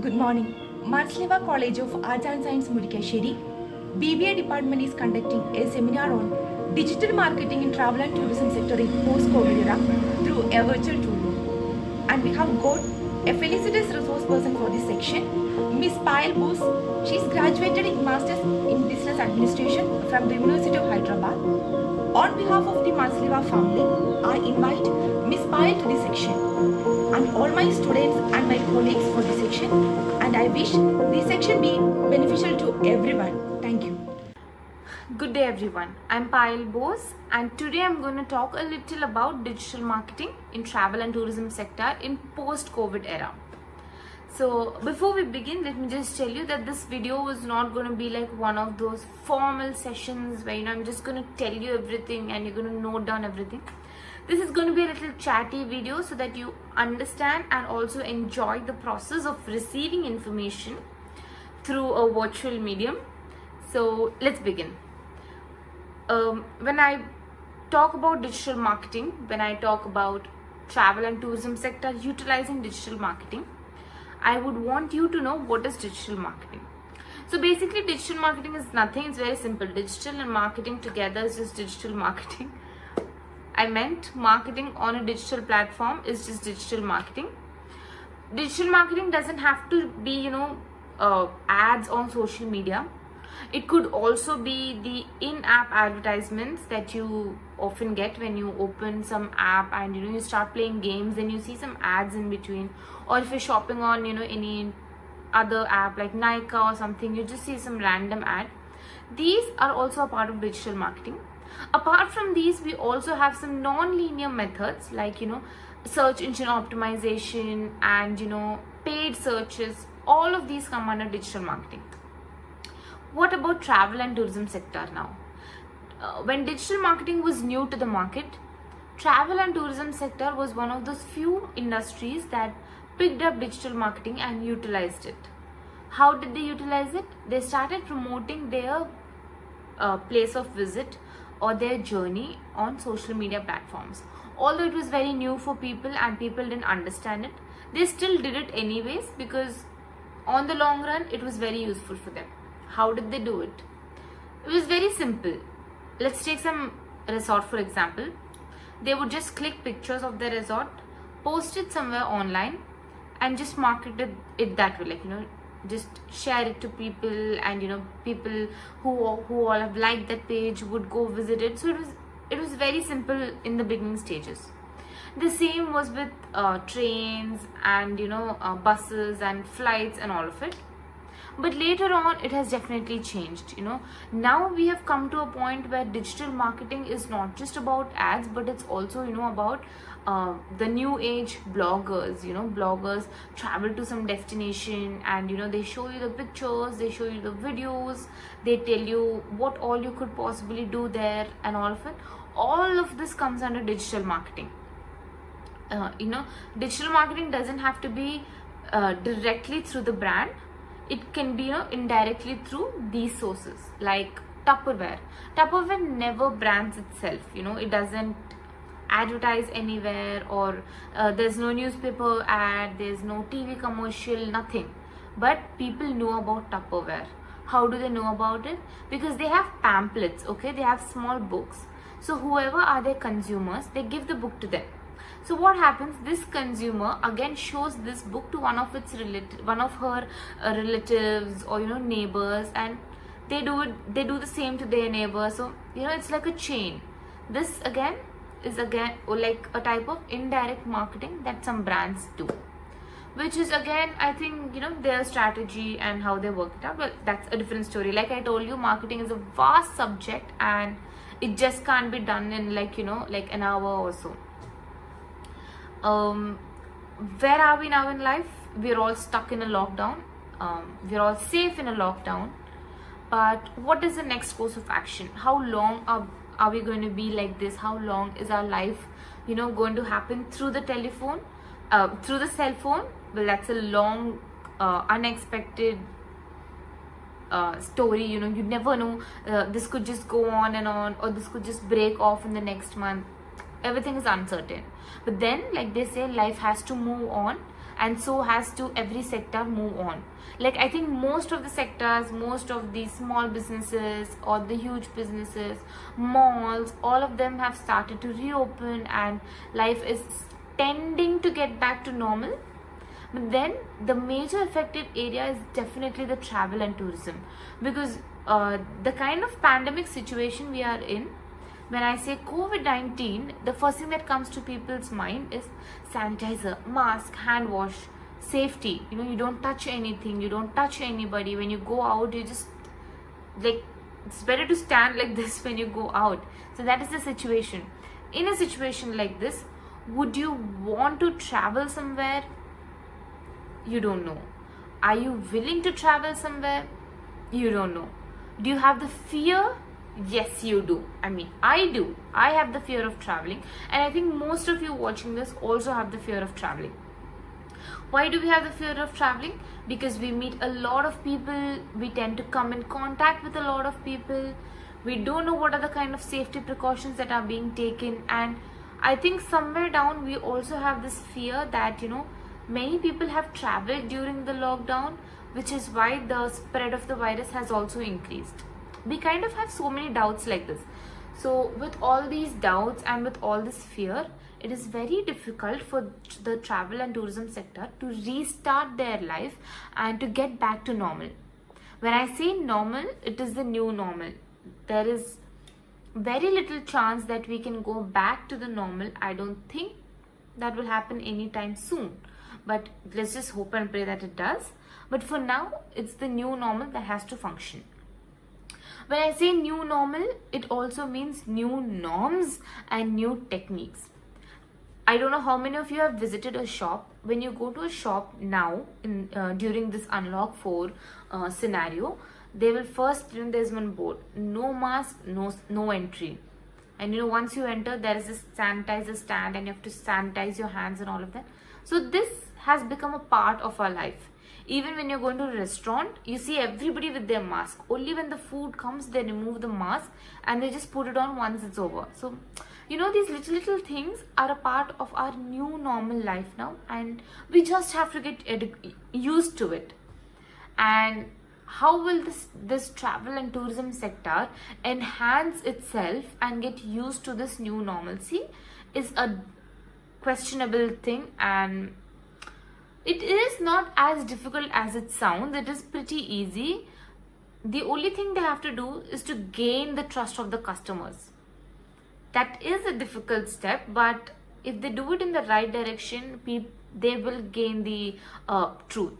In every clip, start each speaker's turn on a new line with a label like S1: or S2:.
S1: Good morning. Mansleva College of Arts and Science Murikasheri BBA department is conducting a seminar on digital marketing in travel and tourism sector in post-COVID era through a virtual tool. And we have got a felicitous resource person for this section, Miss Payal Bose. She is graduated in Masters in Business Administration from the University of Hyderabad. On behalf of the Mansleva family, I invite Miss Payal to this section and all my students and my colleagues for this section, and I wish this section be beneficial to everyone. Thank you.
S2: Good day everyone, I'm Payal Bose and today I'm going to talk a little about digital marketing in travel and tourism sector in post-COVID era. So before we begin, let me just tell you that this video is not going to be like one of those formal sessions where I'm just going to tell you everything and you're going to note down everything. This is going to be a little chatty video so that you understand and also enjoy the process of receiving information through a virtual medium. So let's begin. When I talk about digital marketing, when I talk about travel and tourism sector utilizing digital marketing, I would want you to know what is digital marketing. So basically digital marketing is nothing, it's very simple. Digital and marketing together is just digital marketing. I meant marketing on a digital platform is just digital marketing. Digital marketing doesn't have to be, ads on social media. It could also be the in-app advertisements that you often get when you open some app and you start playing games and you see some ads in between. Or if you're shopping on any other app like Nykaa or something, you just see some random ad. These are also a part of digital marketing. Apart from these, we also have some non-linear methods like search engine optimization and paid searches. All of these come under digital marketing. What about travel and tourism sector now? When digital marketing was new to the market, travel and tourism sector was one of those few industries that picked up digital marketing and utilized it. How did they utilize it? They started promoting their place of visit or their journey on social media platforms. Although it was very new for people and people didn't understand it, they still did it anyways because on the long run it was very useful for them. How did they do it? It was very simple. Let's take some resort for example. They would just click pictures of the resort, post it somewhere online and just market it that way, just share it to people, and people who all have liked that page would go visit it. So it was very simple in the beginning stages. The same was with trains and buses and flights and all of it. But later on, it has definitely changed. Now we have come to a point where digital marketing is not just about ads, but it's also about the new age bloggers. Bloggers travel to some destination and they show you the pictures, they show you the videos, they tell you what all you could possibly do there and all of it. All of this comes under digital marketing. Digital marketing doesn't have to be directly through the brand. It can be indirectly through these sources like Tupperware. Tupperware never brands itself. It doesn't advertise anywhere, or there's no newspaper ad, there's no TV commercial, nothing. But people know about Tupperware. How do they know about it? Because they have pamphlets, okay? They have small books. So whoever are their consumers, they give the book to them. So what happens? This consumer again shows this book to one of her relatives or neighbors, and they do the same to their neighbors. So it's like a chain. This again is like a type of indirect marketing that some brands do, which is again I think their strategy and how they work it out. Well, that's a different story. Like I told you, marketing is a vast subject and it just can't be done in like an hour or so. Where are we now in life? We're all stuck in a lockdown. We're all safe in a lockdown. But what is the next course of action? How long are we going to be like this? How long is our life, going to happen through the telephone, through the cell phone? Well, that's a long, unexpected story. You never know. This could just go on and on, or this could just break off in the next month. Everything is uncertain. But then, like they say, life has to move on and so has to every sector move on. Like I think most of the sectors, most of the small businesses or the huge businesses, malls, all of them have started to reopen and life is tending to get back to normal. But then the major affected area is definitely the travel and tourism, because the kind of pandemic situation we are in, when I say COVID-19, the first thing that comes to people's mind is sanitizer, mask, hand wash, safety. You don't touch anything, you don't touch anybody. When you go out, you just like, it's better to stand like this when you go out. So that is the situation. In a situation like this, would you want to travel somewhere? You don't know. Are you willing to travel somewhere? You don't know. Do you have the fear? Yes, you do. I mean, I do. I have the fear of traveling, and I think most of you watching this also have the fear of traveling. Why do we have the fear of traveling? Because we meet a lot of people, we tend to come in contact with a lot of people, we don't know what are the kind of safety precautions that are being taken, and I think somewhere down we also have this fear that many people have traveled during the lockdown, which is why the spread of the virus has also increased. We kind of have so many doubts like this. So with all these doubts and with all this fear, it is very difficult for the travel and tourism sector to restart their life and to get back to normal. When I say normal, it is the new normal. There is very little chance that we can go back to the normal. I don't think that will happen anytime soon. But let's just hope and pray that it does. But for now, it's the new normal that has to function. When I say new normal, it also means new norms and new techniques. I don't know how many of you have visited a shop. When you go to a shop now, during this unlock 4 scenario, they will first, there's one board, no mask, no entry. And once you enter, there is this sanitizer stand and you have to sanitize your hands and all of that. So this has become a part of our life. Even when you're going to a restaurant, you see everybody with their mask. Only when the food comes, they remove the mask and they just put it on once it's over. So, these little things are a part of our new normal life now, and we just have to get used to it. And how will this travel and tourism sector enhance itself and get used to this new normalcy is a questionable thing, and it is not as difficult as it sounds. It is pretty easy. The only thing they have to do is to gain the trust of the customers. That is a difficult step, but if they do it in the right direction, they will gain the truth.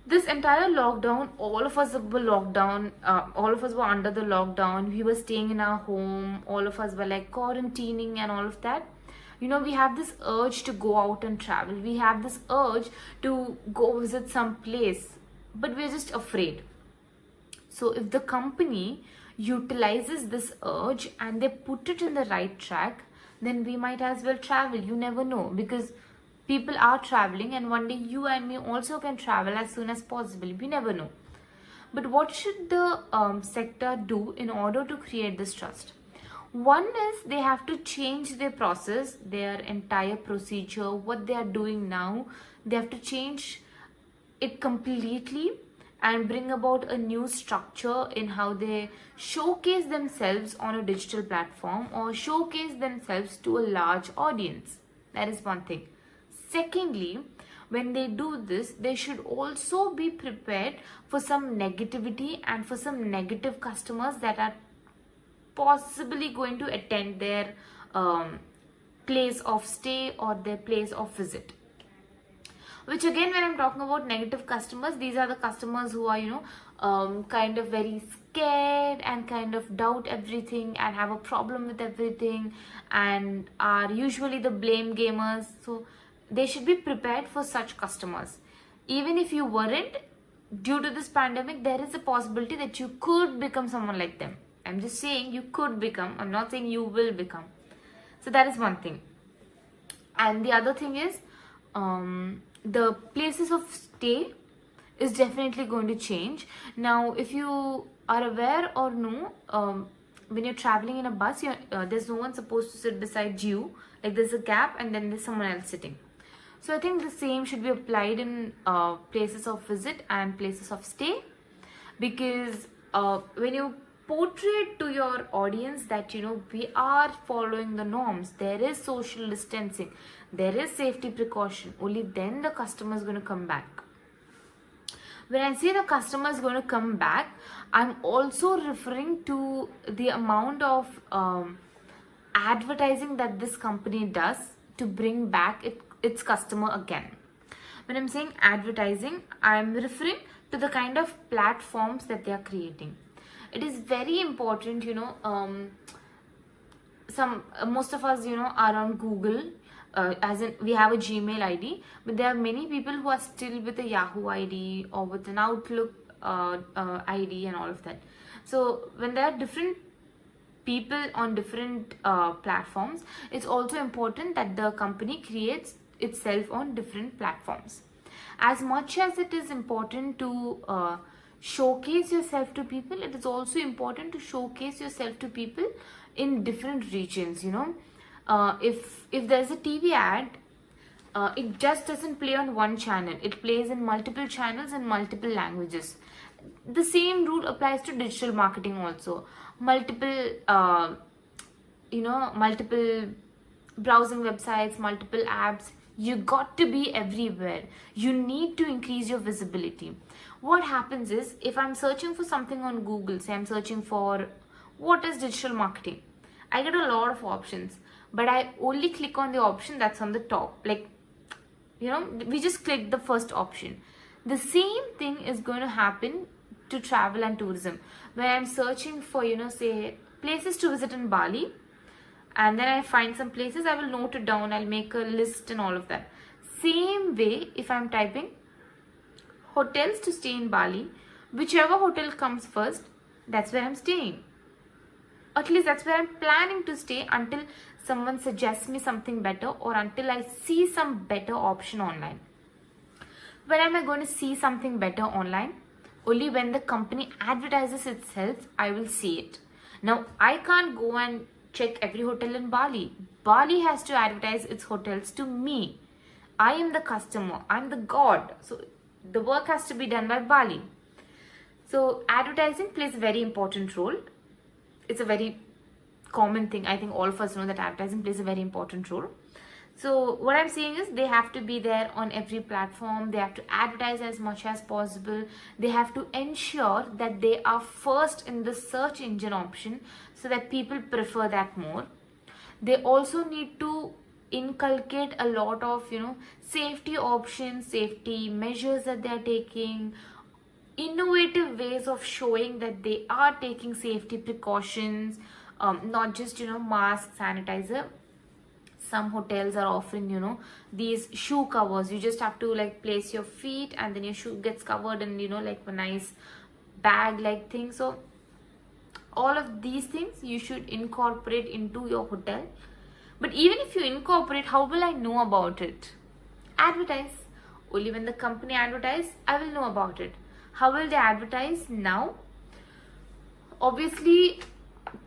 S2: This entire lockdown, all of us were locked down. All of us were under the lockdown. We were staying in our home. All of us were like quarantining and all of that. We have this urge to go out and travel. We have this urge to go visit some place, but we're just afraid. So if the company utilizes this urge and they put it in the right track, then we might as well travel. You never know, because people are traveling, and one day you and me also can travel as soon as possible. We never know. But what should the sector do in order to create this trust? One is they have to change their process, their entire procedure, what they are doing now. They have to change it completely and bring about a new structure in how they showcase themselves on a digital platform or showcase themselves to a large audience. That is one thing. Secondly, when they do this, they should also be prepared for some negativity and for some negative customers that are possibly going to attend their place of stay or their place of visit. Which again, when I'm talking about negative customers, these are the customers who are kind of very scared and kind of doubt everything and have a problem with everything and are usually the blame gamers. So they should be prepared for such customers. Even if you weren't, due to this pandemic, there is a possibility that you could become someone like them. I'm just saying you could become. I'm not saying you will become. So that is one thing. And the other thing is the places of stay is definitely going to change. Now, if you are aware or no, when you're traveling in a bus, there's no one supposed to sit beside you. Like there's a gap and then there's someone else sitting. So I think the same should be applied in places of visit and places of stay, because when you portray to your audience that we are following the norms, there is social distancing, there is safety precaution, only then the customer is going to come back. When I say the customer is going to come back, I'm also referring to the amount of advertising that this company does to bring back its customer again. When I'm saying advertising, I'm referring to the kind of platforms that they are creating. It is very important, most of us, are on Google, as in we have a Gmail ID, but there are many people who are still with a Yahoo ID or with an Outlook ID and all of that. So when there are different people on different platforms, it's also important that the company creates itself on different platforms. As much as it is important to showcase yourself to people, it is also important to showcase yourself to people in different regions. If there's a TV ad, it just doesn't play on one channel, it plays in multiple channels in multiple languages. The same rule applies to digital marketing also. Multiple browsing websites, multiple apps, you got to be everywhere. You need to increase your visibility. What happens is, if I'm searching for something on Google, say I'm searching for what is digital marketing, I get a lot of options, but I only click on the option that's on the top. We just click the first option. The same thing is going to happen to travel and tourism. When I'm searching for, say places to visit in Bali, and then I find some places, I will note it down, I'll make a list and all of that. Same way, if I'm typing hotels to stay in Bali, whichever hotel comes first, that's where I'm staying. At least that's where I'm planning to stay until someone suggests me something better, or until I see some better option online. When am I going to see something better online? Only when the company advertises itself, I will see it. Now, I can't go and check every hotel in Bali. Bali has to advertise its hotels to me. I am the customer, I'm the god. So the work has to be done by Bali. So advertising plays a very important role. It's a very common thing. I think all of us know that advertising plays a very important role. So what I'm saying is, they have to be there on every platform. They have to advertise as much as possible. They have to ensure that they are first in the search engine option so that people prefer that more. They also need to inculcate a lot of, safety options, safety measures that they are taking, innovative ways of showing that they are taking safety precautions, not just, mask, sanitizer. Some hotels are offering, these shoe covers. You just have to place your feet and then your shoe gets covered in, a nice bag thing. So all of these things you should incorporate into your hotel. But even if you incorporate, how will I know about it? Advertise. Only when the company advertise, I will know about it. How will they advertise now? Obviously,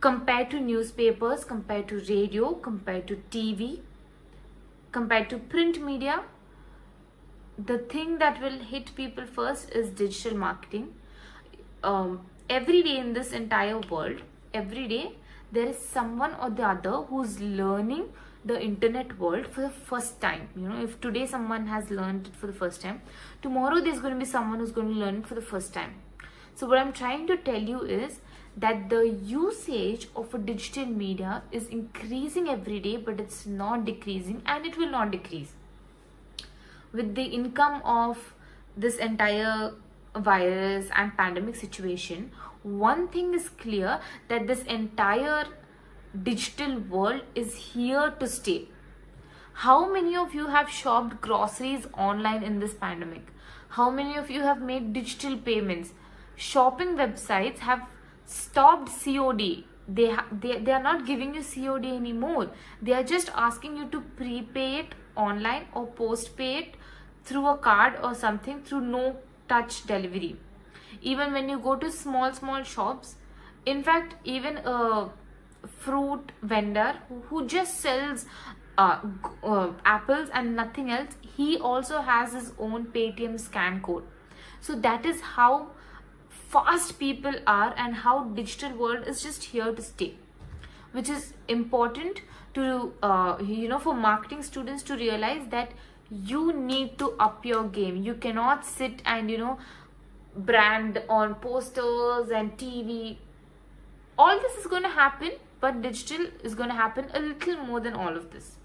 S2: compared to newspapers, compared to radio, compared to TV, compared to print media, the thing that will hit people first is digital marketing. Every day in this entire world, every day there is someone or the other who's learning the internet world for the first time. If today someone has learned it for the first time, tomorrow there's going to be someone who's going to learn it for the first time. So what I'm trying to tell you is that the usage of a digital media is increasing every day, but it's not decreasing, and it will not decrease. With the income of this entire virus and pandemic situation, one thing is clear, that this entire digital world is here to stay. How many of you have shopped groceries online in this pandemic? How many of you have made digital payments? Shopping websites have stopped COD. They are not giving you COD anymore. They are just asking you to prepay it online or postpay it through a card or something, through no touch delivery. Even when you go to small shops, in fact even a fruit vendor who just sells apples and nothing else, he also has his own Paytm scan code. So that is how fast people are and how digital world is just here to stay, which is important to for marketing students to realize that you need to up your game. You cannot sit and brand on posters and TV. All this is going to happen, but digital is going to happen a little more than all of this.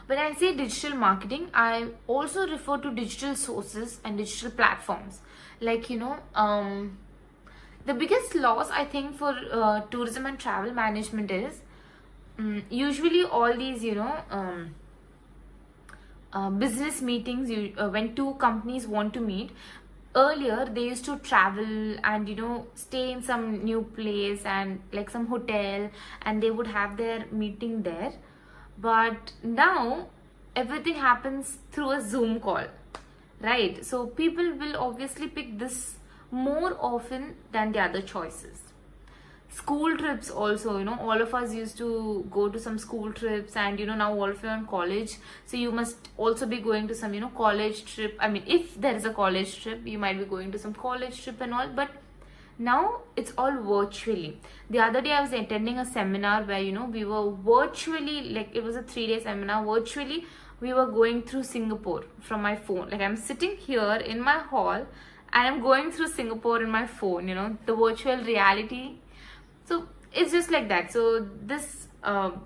S2: When I say digital marketing, I also refer to digital sources and digital platforms. Like, the biggest loss I think for tourism and travel management is usually all these, business meetings, when two companies want to meet. Earlier, they used to travel and, stay in some new place and like some hotel, and they would have their meeting there. But now everything happens through a Zoom call, right? So people will obviously pick this more often than the other choices. School trips also, all of us used to go to some school trips, and now all of you are in college, so you must also be going to some college trip. I mean, if there is a college trip, you might be going to some college trip and all, but now it's all virtually. The other day I was attending a seminar where we were virtually, like it was a 3-day seminar. Virtually we were going through Singapore from my phone. Like I'm sitting here in my hall and I'm going through Singapore in my phone, the virtual reality. So it's just like that. So this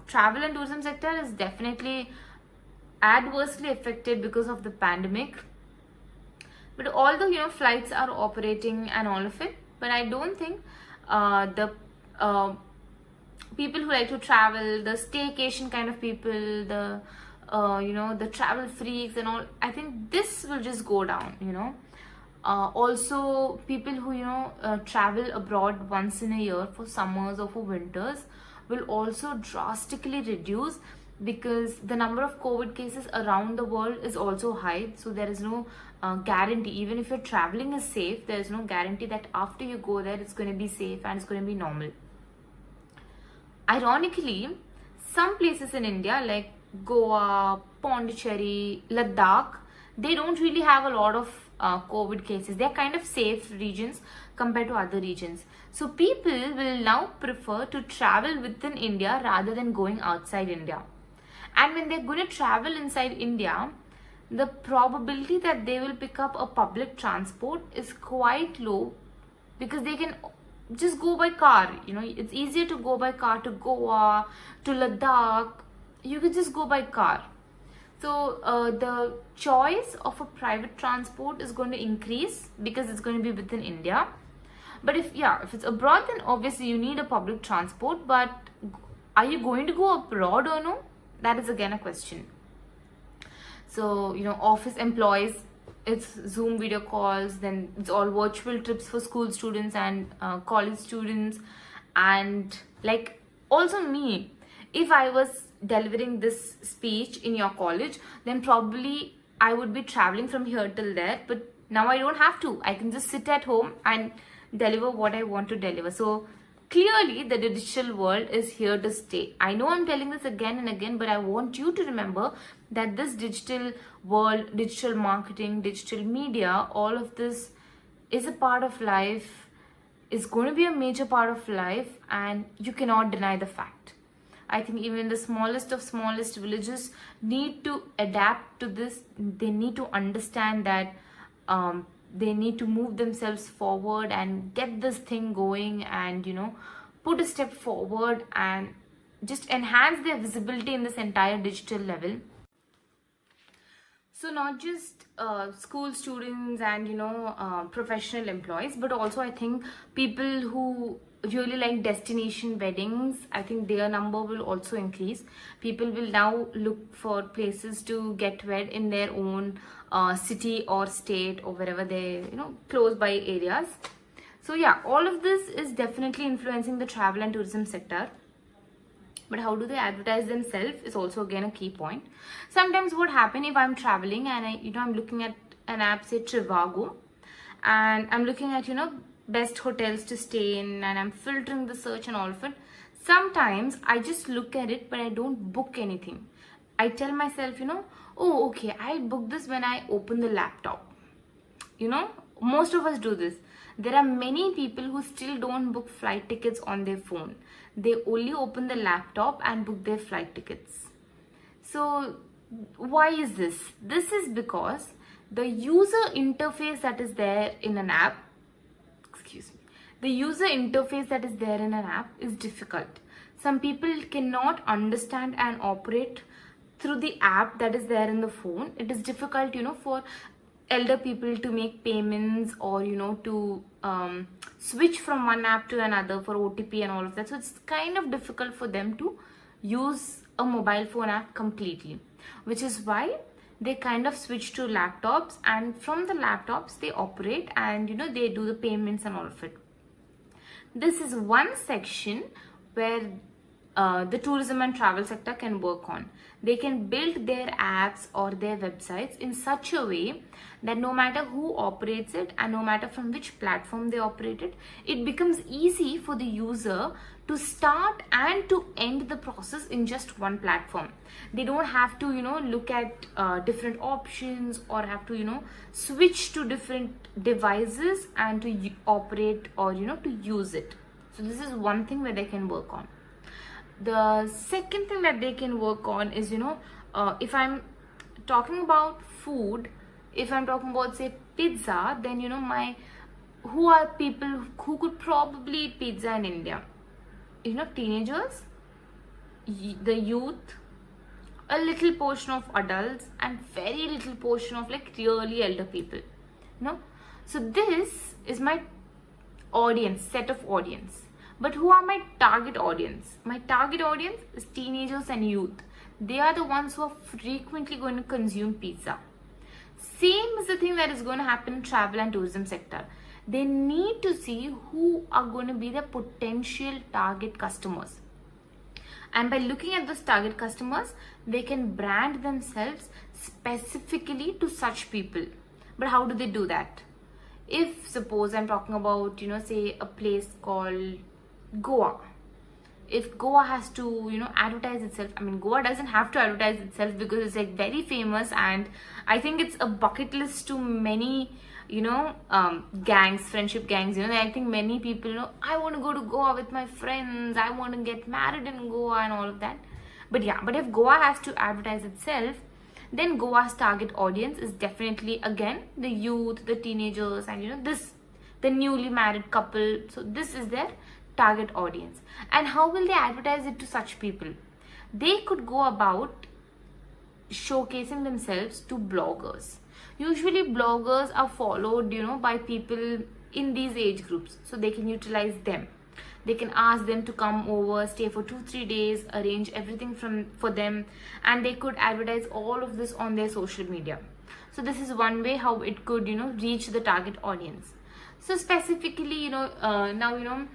S2: travel and tourism sector is definitely adversely affected because of the pandemic. But although flights are operating and all of it, but I don't think the people who like to travel, the staycation kind of people, the the travel freaks and all, I think this will just go down. Also, people who travel abroad once in a year for summers or for winters will also drastically reduce, because the number of COVID cases around the world is also high. So there is no guarantee. Even if you're traveling is safe, there is no guarantee that after you go there it's going to be safe and it's going to be normal. Ironically, some places in India like Goa, Pondicherry, Ladakh, they don't really have a lot of COVID cases. They're kind of safe regions compared to other regions. So people will now prefer to travel within India rather than going outside India. And when they're going to travel inside India, the probability that they will pick up a public transport is quite low, because they can just go by car. It's easier to go by car to Goa, to Ladakh. You could just go by car. So the choice of a private transport is going to increase because it's going to be within India. But if it's abroad, then obviously you need a public transport. But are you going to go abroad or no? That is again a question. So, office employees, it's Zoom video calls, then it's all virtual trips for school students and college students. And like also me, if I was delivering this speech in your college, then probably I would be traveling from here till there. But now I don't have to. I can just sit at home and deliver what I want to deliver. So clearly the digital world is here to stay. I know I'm telling this again and again, but I want you to remember that this digital world, digital marketing, digital media, all of this is a part of life, is going to be a major part of life, and you cannot deny the fact. I think even the smallest of smallest villages need to adapt to this. They need to understand that they need to move themselves forward and get this thing going, and put a step forward and just enhance their visibility in this entire digital level. So not just school students and professional employees, but also I think people who really like destination weddings, I think their number will also increase. People will now look for places to get wed in their own city or state or wherever they close by areas. So yeah, all of this is definitely influencing the travel and tourism sector. But how do they advertise themselves is also again a key point. Sometimes what happens if I'm traveling and I'm looking at an app, say Trivago, and I'm looking at best hotels to stay in, and I'm filtering the search and all of it. Sometimes I just look at it, but I don't book anything. I tell myself, oh, okay, I'll book this when I open the laptop. Most of us do this. There are many people who still don't book flight tickets on their phone. They only open the laptop and book their flight tickets. So why is this? This is because the user interface that is there in an app, the user interface that is there in an app is difficult. Some people cannot understand and operate through the app that is there in the phone. It is difficult, for elder people to make payments or, to switch from one app to another for OTP and all of that. So it's kind of difficult for them to use a mobile phone app completely, which is why they kind of switch to laptops, and from the laptops they operate and they do the payments and all of it. This is one section where the tourism and travel sector can work on. They can build their apps or their websites in such a way that no matter who operates it and no matter from which platform they operate it, it becomes easy for the user to start and to end the process in just one platform. They don't have to, look at different options or have to, switch to different devices and to operate or, to use it. So this is one thing where they can work on. The second thing that they can work on is, if I'm talking about food, if I'm talking about, say, pizza, then, who are people who could probably eat pizza in India? Teenagers, the youth, a little portion of adults, and very little portion of really elder people. So this is my audience, set of audience. But who are my target audience? My target audience is teenagers and youth. They are the ones who are frequently going to consume pizza. Same is the thing that is going to happen in travel and tourism sector. They need to see who are going to be their potential target customers. And by looking at those target customers, they can brand themselves specifically to such people. But how do they do that? If suppose I'm talking about, say a place called Goa. If Goa has to, advertise itself, Goa doesn't have to advertise itself because it's very famous, and I think it's a bucket list to many, gangs, friendship gangs, I think many people, I want to go to Goa with my friends, I want to get married in Goa and all of that. But if Goa has to advertise itself, then Goa's target audience is definitely, again, the youth, the teenagers, and, the newly married couple. So this is their target audience. And how will they advertise it to such people? They could go about showcasing themselves to bloggers. Usually bloggers are followed, by people in these age groups, so they can utilize them. They can ask them to come over, stay for 2-3 days, arrange everything for them, and they could advertise all of this on their social media. So this is one way how it could, reach the target audience. So specifically, now,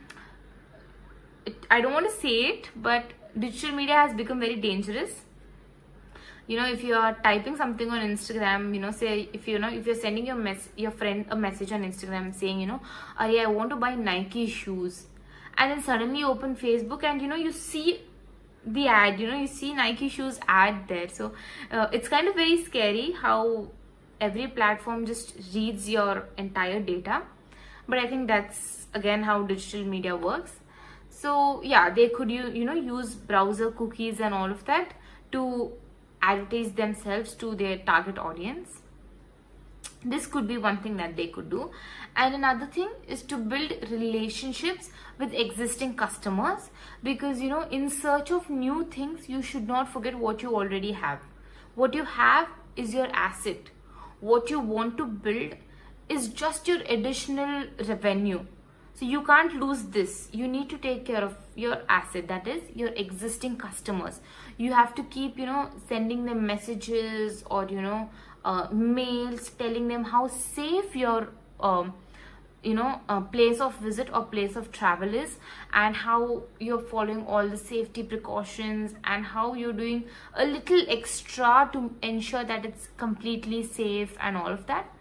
S2: I don't want to say it, but digital media has become very dangerous. If you are typing something on Instagram, say if you're sending your friend a message on Instagram saying, I want to buy Nike shoes, and then suddenly you open Facebook and you see the ad, you see Nike shoes ad there. So it's kind of very scary how every platform just reads your entire data. But I think that's again how digital media works. So yeah, they could use browser cookies and all of that to advertise themselves to their target audience. This could be one thing that they could do. And another thing is to build relationships with existing customers, because in search of new things, you should not forget what you already have. What you have is your asset. What you want to build is just your additional revenue. So you can't lose this. You need to take care of your asset, that is your existing customers. You have to keep, sending them messages or, mails telling them how safe your, place of visit or place of travel is, and how you're following all the safety precautions, and how you're doing a little extra to ensure that it's completely safe and all of that.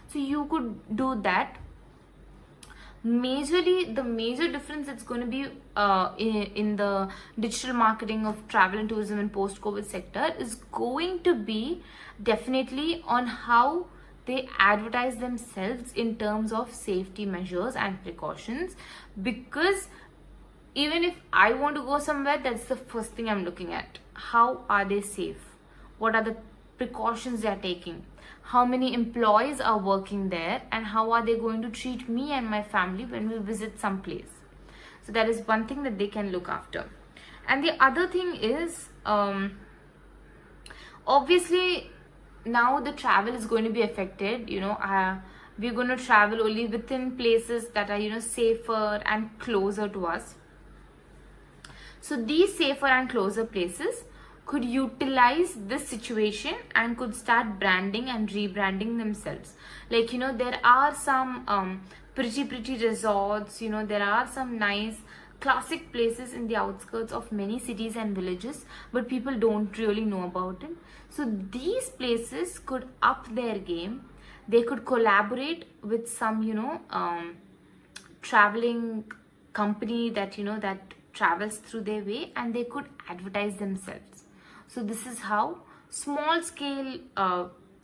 S2: So you could do that. majorly the major difference it's going to be in the digital marketing of travel and tourism in post-COVID sector is going to be definitely on how they advertise themselves in terms of safety measures and precautions. Because even if I want to go somewhere, that's the first thing I'm looking at. How are they safe? What are the precautions they are taking? How many employees are working there, and how are they going to treat me and my family when we visit some place? So that is one thing that they can look after. And the other thing is, obviously now the travel is going to be affected. We're going to travel only within places that are safer and closer to us. So these safer and closer places could utilize this situation and could start branding and rebranding themselves. Like, there are some pretty resorts, there are some nice classic places in the outskirts of many cities and villages, but people don't really know about it. So these places could up their game. They could collaborate with some, traveling company that, that travels through their way, and they could advertise themselves. So this is how small scale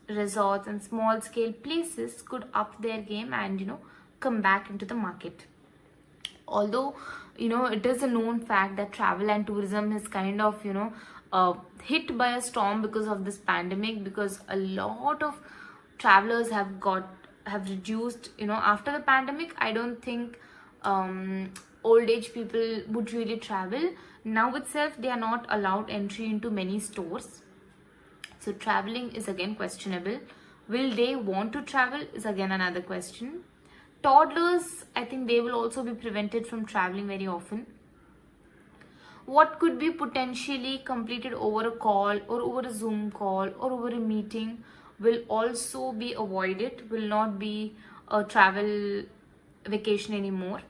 S2: resorts and small scale places could up their game and come back into the market. Although it is a known fact that travel and tourism is kind of hit by a storm because of this pandemic, because a lot of travelers have reduced after the pandemic. I don't think old age people would really travel. Now itself they are not allowed entry into many stores, so traveling is again questionable. Will they want to travel is again another question. Toddlers, I think they will also be prevented from traveling very often. What could be potentially completed over a call or over a Zoom call or over a meeting will also be avoided, will not be a travel vacation anymore.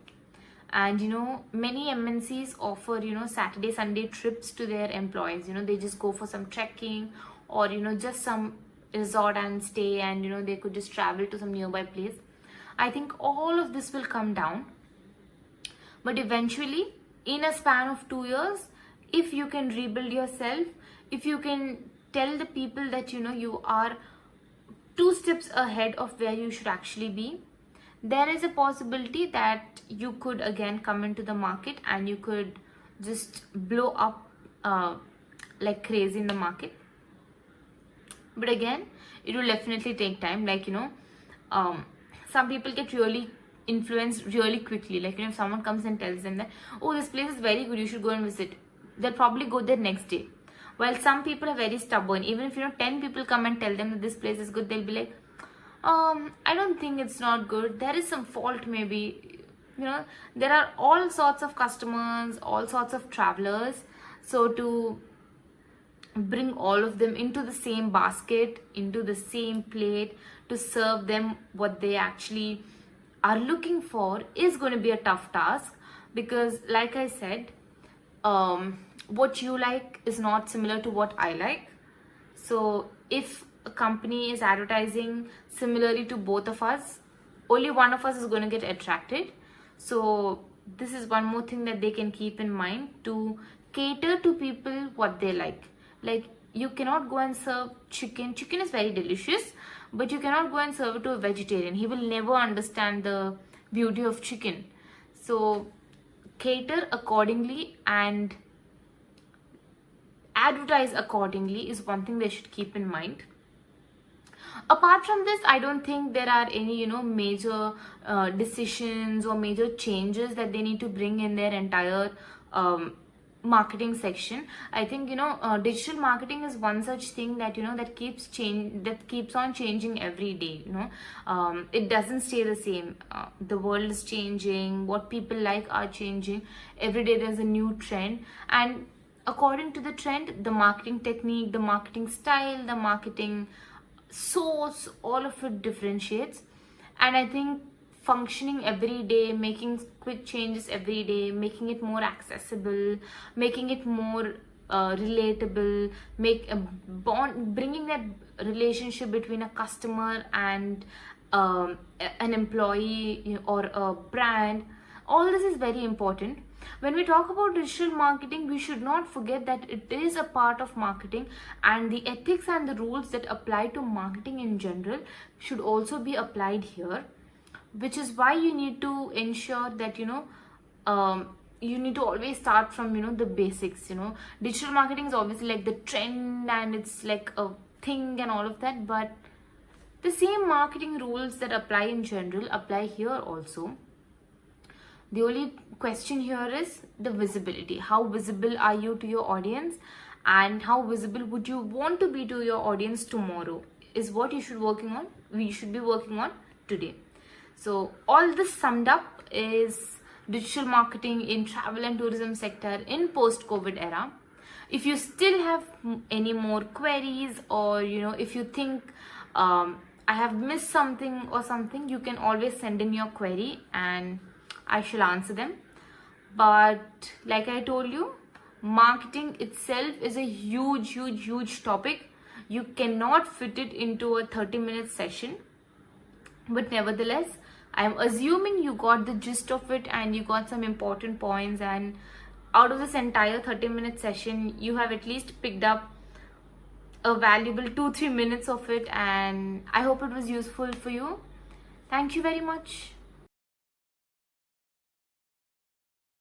S2: And many MNCs offer Saturday Sunday trips to their employees. They just go for some trekking or just some resort and stay, and they could just travel to some nearby place. I think all of this will come down, but eventually in a span of 2 years, if you can rebuild yourself, if you can tell the people that you are 2 steps ahead of where you should actually be, there is a possibility that you could again come into the market and you could just blow up like crazy in the market. But again, it will definitely take time. Like some people get really influenced really quickly. Like if someone comes and tells them that, oh, this place is very good, you should go and visit, they'll probably go there next day. While some people are very stubborn. Even if 10 people come and tell them that this place is good, they'll be like, I don't think it's not good, there is some fault maybe. There are all sorts of customers, all sorts of travelers. So to bring all of them into the same basket, into the same plate, to serve them what they actually are looking for is going to be a tough task. Because like I said, what you like is not similar to what I like. So if a company is advertising similarly to both of us, only one of us is going to get attracted. So this is one more thing that they can keep in mind, to cater to people what they like. Like you cannot go and serve chicken is very delicious, but you cannot go and serve it to a vegetarian. He will never understand the beauty of chicken. So cater accordingly and advertise accordingly is one thing they should keep in mind. Apart from this, I don't think there are any major decisions or major changes that they need to bring in their entire marketing section. I think digital marketing is one such thing that that keeps on changing every day. It doesn't stay the same. The world is changing, what people like are changing. Every day there's a new trend, and according to the trend, the marketing technique, the marketing style, the marketing source, all of it differentiates. And I think functioning every day, making quick changes every day, making it more accessible, making it more relatable, make a bond, bringing that relationship between a customer and an employee or a brand. All this is very important. When we talk about digital marketing, we should not forget that it is a part of marketing, and the ethics and the rules that apply to marketing in general should also be applied here, which is why you need to ensure that you need to always start from the basics. Digital marketing is obviously like the trend and it's like a thing and all of that, but the same marketing rules that apply in general apply here also. The only question here is the visibility. How visible are you to your audience, and how visible would you want to be to your audience tomorrow is what you should we should be working on today. So all this summed up is digital marketing in travel and tourism sector in post-COVID era. If you still have any more queries, or if you think I have missed something or something, you can always send in your query and I shall answer them. But like I told you, marketing itself is a huge topic. You cannot fit it into a 30-minute session. But nevertheless, I am assuming you got the gist of it and you got some important points, and out of this entire 30-minute session, you have at least picked up a valuable 2-3 minutes of it, and I hope it was useful for you. Thank you very much.